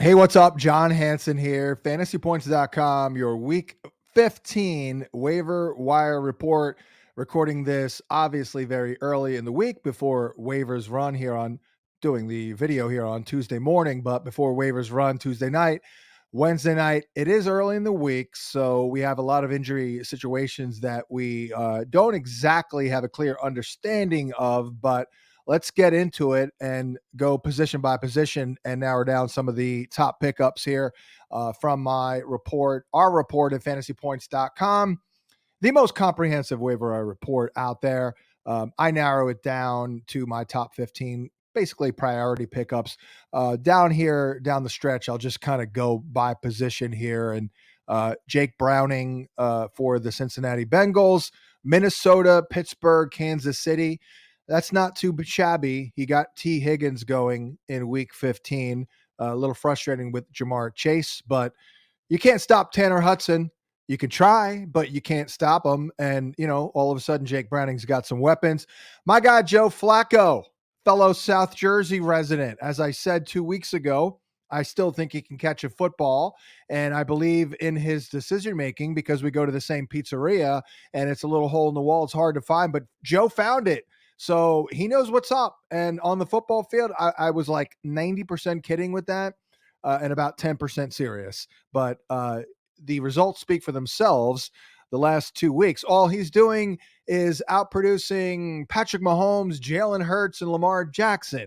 Hey, what's up? John Hansen here, fantasypoints.com, your week 15 waiver wire report. Recording this obviously very early in the week before waivers run here on doing the video here on Tuesday morning, but before waivers run Tuesday night. Wednesday night, it is early in the week, so we have a lot of injury situations that we don't exactly have a clear understanding of, but let's get into it and go position by position and narrow down some of the top pickups here from my report, our report at fantasypoints.com, the most comprehensive waiver wire report out there. I narrow it down to my top 15, basically priority pickups. Down here, down the stretch, I'll just kind of go by position here. And Jake Browning for the Cincinnati Bengals, Minnesota, Pittsburgh, Kansas City. That's not too shabby. He got T. Higgins going in week 15. A little frustrating with Jamar Chase, but you can't stop Tanner Hudson. You can try, but you can't stop him. And, all of a sudden, Jake Browning's got some weapons. My guy, Joe Flacco, fellow South Jersey resident. As I said 2 weeks ago, I still think he can catch a football. And I believe in his decision making because we go to the same pizzeria and it's a little hole in the wall. It's hard to find, but Joe found it. So he knows what's up. And on the football field, I was like 90% kidding with that and about 10% serious. But the results speak for themselves the last 2 weeks. All he's doing is outproducing Patrick Mahomes, Jalen Hurts, and Lamar Jackson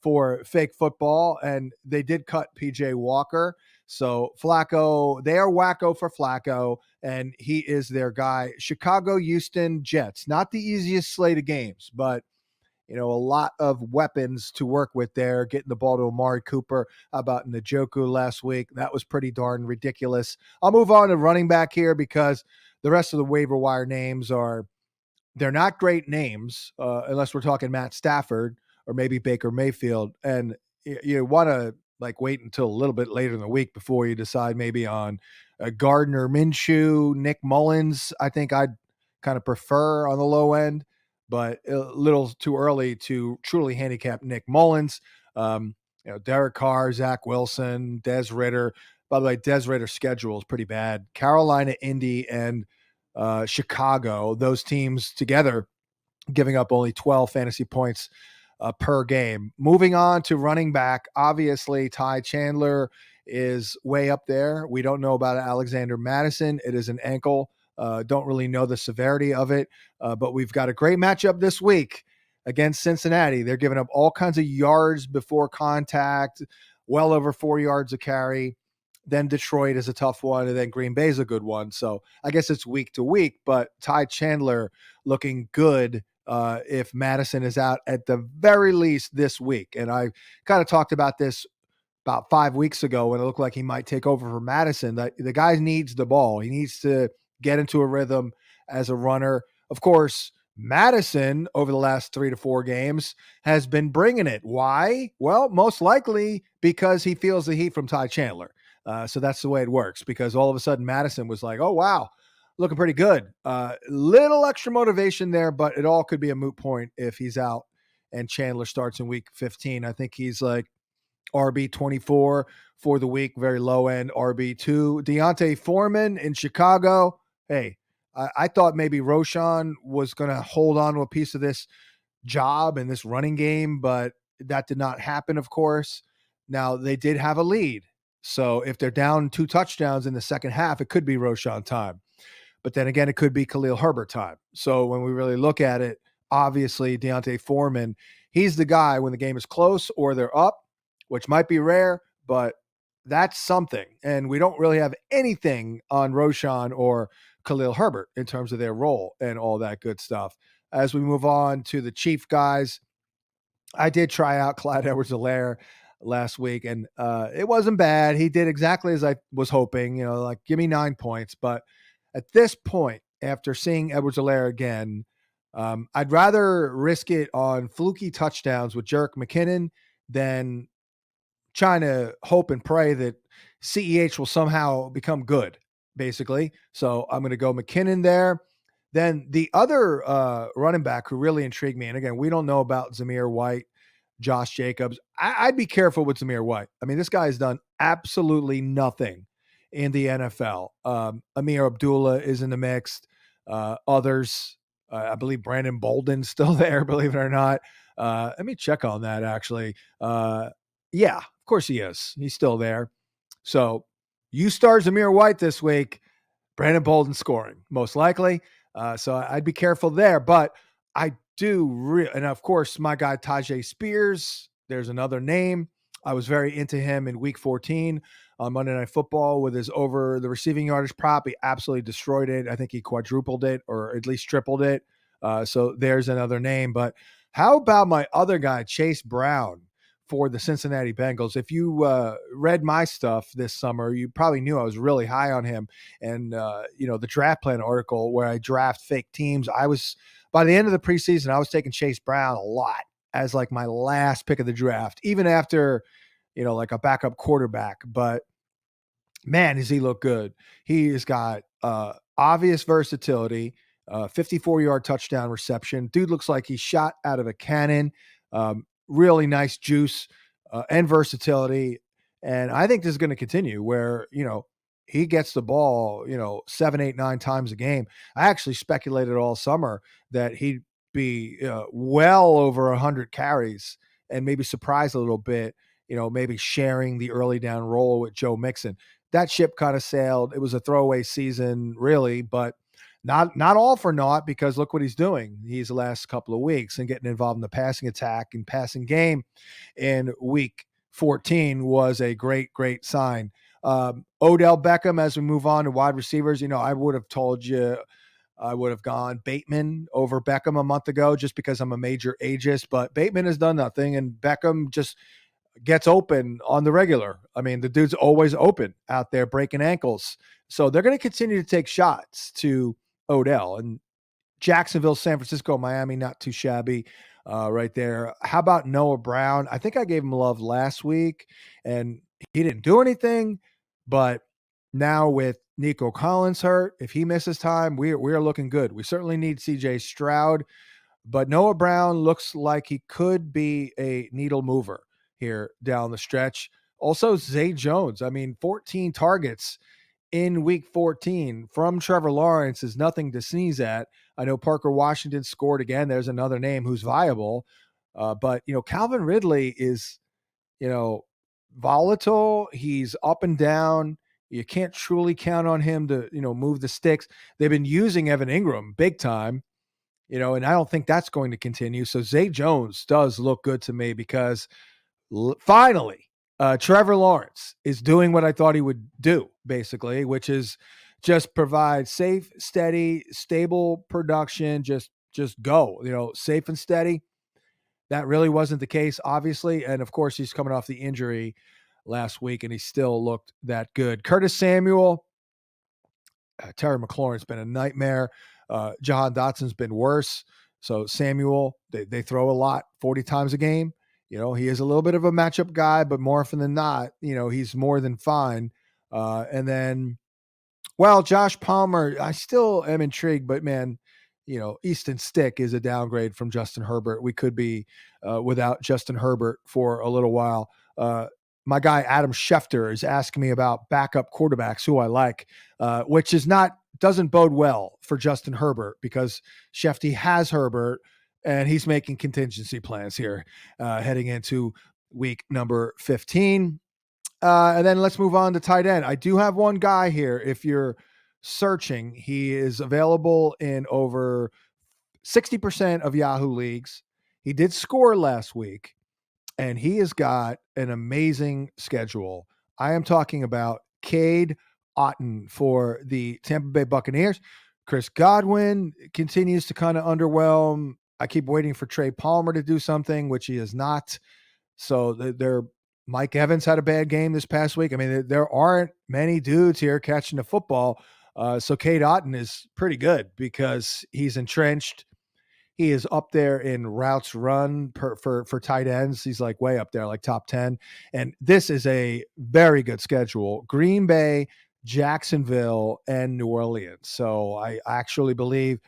for fake football. And they did cut PJ Walker. So Flacco, they are wacko for Flacco, and he is their guy. Chicago, Houston, Jets. Not the easiest slate of games, but a lot of weapons to work with there. Getting the ball to Amari Cooper. How about Njoku last week? That was pretty darn ridiculous. I'll move on to running back here because the rest of the waiver wire names they're not great names unless we're talking Matt Stafford or maybe Baker Mayfield. And you want to wait until a little bit later in the week before you decide maybe on Gardner Minshew, Nick Mullins. I think I'd kind of prefer on the low end, but a little too early to truly handicap Nick Mullins. Derek Carr, Zach Wilson, Des Ritter. By the way, Des Ritter's schedule is pretty bad. Carolina, Indy, and Chicago, those teams together giving up only 12 fantasy points per game. Moving on to running back, obviously Ty Chandler is way up there. We don't know about Alexander Madison. It is an ankle. Don't really know the severity of it, but we've got a great matchup this week against Cincinnati. They're giving up all kinds of yards before contact, well over 4 yards a carry. Then Detroit is a tough one, and then Green Bay is a good one. So I guess it's week to week, but Ty Chandler looking good if Madison is out at the very least this week. And I kind of talked about this about 5 weeks ago when it looked like he might take over for Madison. The guy needs the ball. He needs to get into a rhythm as a runner. Of course, Madison over the last 3 to 4 games has been bringing it. Why? Well, most likely because he feels the heat from Ty Chandler. So that's the way it works, because all of a sudden Madison was like, oh, wow, looking pretty good. Little extra motivation there, but it all could be a moot point if he's out and Chandler starts in week 15. I think he's like RB24 for the week, very low end RB2. Deontay Foreman in Chicago. Hey, I thought maybe Roshan was going to hold on to a piece of this job in this running game, but that did not happen, of course. Now, they did have a lead. So if they're down 2 touchdowns in the second half, it could be Roshan time. But then again, it could be Khalil Herbert time. So when we really look at it, obviously Deontay Foreman, he's the guy when the game is close or they're up, which might be rare, but that's something. And we don't really have anything on Roshan or Khalil Herbert in terms of their role and all that good stuff. As we move on to the Chief guys, I did try out Clyde Edwards-Helaire last week, and it wasn't bad. He did exactly as I was hoping, give me 9 points. But at this point, after seeing Edwards-Helaire again, I'd rather risk it on fluky touchdowns with Jerick McKinnon than trying to hope and pray that CEH will somehow become good, basically. So I'm going to go McKinnon there. Then the other running back who really intrigued me, and again, we don't know about Zamir White, Josh Jacobs. I'd be careful with Zamir White. I mean, this guy has done absolutely nothing in the NFL. Amir Abdullah is in the mix. Others, I believe Brandon Bolden's still there, believe it or not. Let me check on that actually. Yeah, of course he is. He's still there. So you start Zamir White this week. Brandon Bolden scoring, most likely. So I'd be careful there. But I and of course, my guy Tajay Spears, there's another name. I was very into him in week 14 on Monday Night Football with his over the receiving yardage prop. He absolutely destroyed it. I think he quadrupled it or at least tripled it. So there's another name. But how about my other guy, Chase Brown? For the Cincinnati Bengals. If you read my stuff this summer, you probably knew I was really high on him. And, the draft plan article where I draft fake teams, by the end of the preseason, I was taking Chase Brown a lot as like my last pick of the draft, even after, like a backup quarterback. But man, does he look good. He has got obvious versatility, 54-yard touchdown reception. Dude looks like he's shot out of a cannon. Really nice juice and versatility. And I think this is going to continue where, he gets the ball, 7, 8, 9 times a game. I actually speculated all summer that he'd be well over 100 carries and maybe surprise a little bit, maybe sharing the early down role with Joe Mixon. That ship kind of sailed. It was a throwaway season, really, but not all for naught, because look what he's doing these last couple of weeks and getting involved in the passing attack and passing game in week 14 was a great, great sign. Odell Beckham, as we move on to wide receivers, I would have told you I would have gone Bateman over Beckham a month ago just because I'm a major ageist, but Bateman has done nothing and Beckham just gets open on the regular. I mean, the dude's always open out there breaking ankles. So they're going to continue to take shots to Odell. And Jacksonville, San Francisco, Miami, not too shabby right there. How about Noah Brown? I think I gave him love last week, and he didn't do anything. But now with Nico Collins hurt, if he misses time, we're looking good. We certainly need C.J. Stroud, but Noah Brown looks like he could be a needle mover here down the stretch. Also, Zay Jones. I mean, 14 targets in week 14 from Trevor Lawrence is nothing to sneeze at. I know Parker Washington scored again. There's another name who's viable. But, Calvin Ridley is, volatile. He's up and down. You can't truly count on him to, move the sticks. They've been using Evan Ingram big time, and I don't think that's going to continue. So Zay Jones does look good to me because finally, Trevor Lawrence is doing what I thought he would do, basically, which is just provide safe, steady, stable production. Just go, safe and steady. That really wasn't the case, obviously. And of course, he's coming off the injury last week, and he still looked that good. Curtis Samuel, Terry McLaurin's been a nightmare. Jahan Dotson's been worse. So Samuel, they throw a lot, 40 times a game. He is a little bit of a matchup guy, but more often than not, he's more than fine. And then, Josh Palmer, I still am intrigued, but man, Easton Stick is a downgrade from Justin Herbert. We could be without Justin Herbert for a little while. My guy Adam Schefter is asking me about backup quarterbacks who I like, which doesn't bode well for Justin Herbert because Shefty has Herbert and he's making contingency plans here heading into week number 15. And then let's move on to tight end. I do have one guy here. If you're searching, he is available in over 60% of Yahoo leagues. He did score last week, and he has got an amazing schedule. I am talking about Cade Otton for the Tampa Bay Buccaneers. Chris Godwin continues to kind of underwhelm. I keep waiting for Trey Palmer to do something, which he has not. So Mike Evans had a bad game this past week. I mean, there aren't many dudes here catching the football. So Cade Otton is pretty good because he's entrenched. He is up there in routes run for tight ends. He's like way up there, like top 10. And this is a very good schedule. Green Bay, Jacksonville, and New Orleans. So I actually believe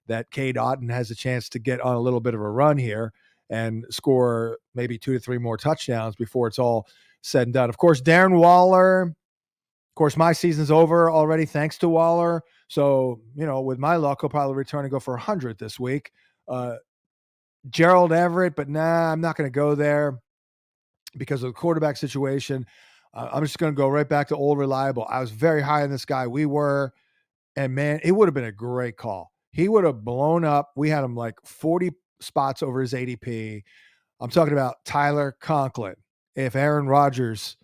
that Cade Otton has a chance to get on a little bit of a run here and score maybe 2 to 3 more touchdowns before it's all said and done. Of course, Darren Waller. Of course, my season's over already, thanks to Waller. So, with my luck, he'll probably return and go for 100 this week. Gerald Everett, but nah, I'm not going to go there because of the quarterback situation. I'm just going to go right back to old reliable. I was very high on this guy. We were, and man, it would have been a great call. He would have blown up. We had him like 40 spots over his ADP. I'm talking about Tyler Conklin. If Aaron Rodgers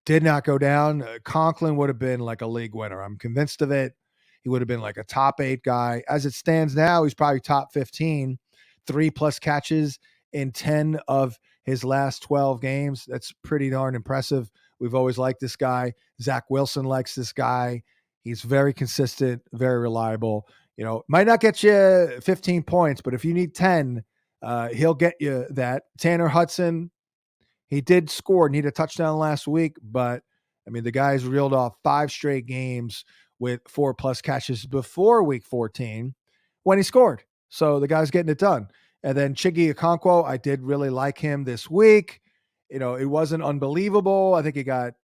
did not go down, Conklin would have been like a league winner. I'm convinced of it. He would have been like a top 8 guy. As it stands now, he's probably top 15, 3+ catches in 10 of his last 12 games. That's pretty darn impressive. We've always liked this guy. Zach Wilson likes this guy. He's very consistent, very reliable. Might not get you 15 points, but if you need 10, he'll get you that. Tanner Hudson, he did score and need a touchdown last week, but I mean, the guy's reeled off 5 straight games with 4+ catches before week 14 when he scored. So the guy's getting it done. And then Chiggy Okonkwo, I did really like him this week. It wasn't unbelievable. I think he got,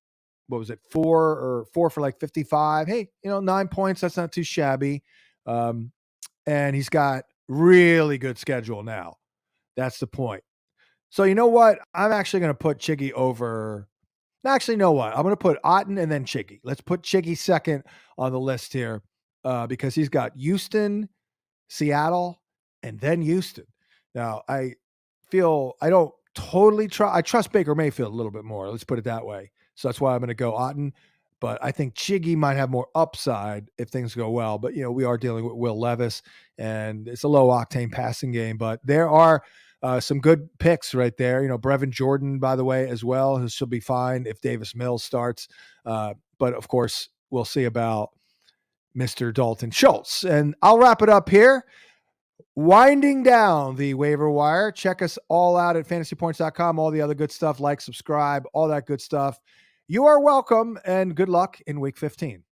what was it, 4 for like 55. Hey, 9 points. That's not too shabby. And he's got really good schedule now. That's the point. So you know what? I'm actually going to put Chiggy over. Actually, you know what? I'm going to put Otten and then Chiggy. Let's put Chiggy second on the list here because he's got Houston, Seattle, and then Houston. Now, I don't totally trust. I trust Baker Mayfield a little bit more. Let's put it that way. So that's why I'm going to go Otten. But I think Chiggy might have more upside if things go well. But, we are dealing with Will Levis, and it's a low-octane passing game. But there are some good picks right there. Brevin Jordan, by the way, as well, who should be fine if Davis Mills starts. But, of course, we'll see about Mr. Dalton Schultz. And I'll wrap it up here. Winding down the waiver wire. Check us all out at fantasypoints.com. All the other good stuff, like, subscribe, all that good stuff. You are welcome, and good luck in week 15.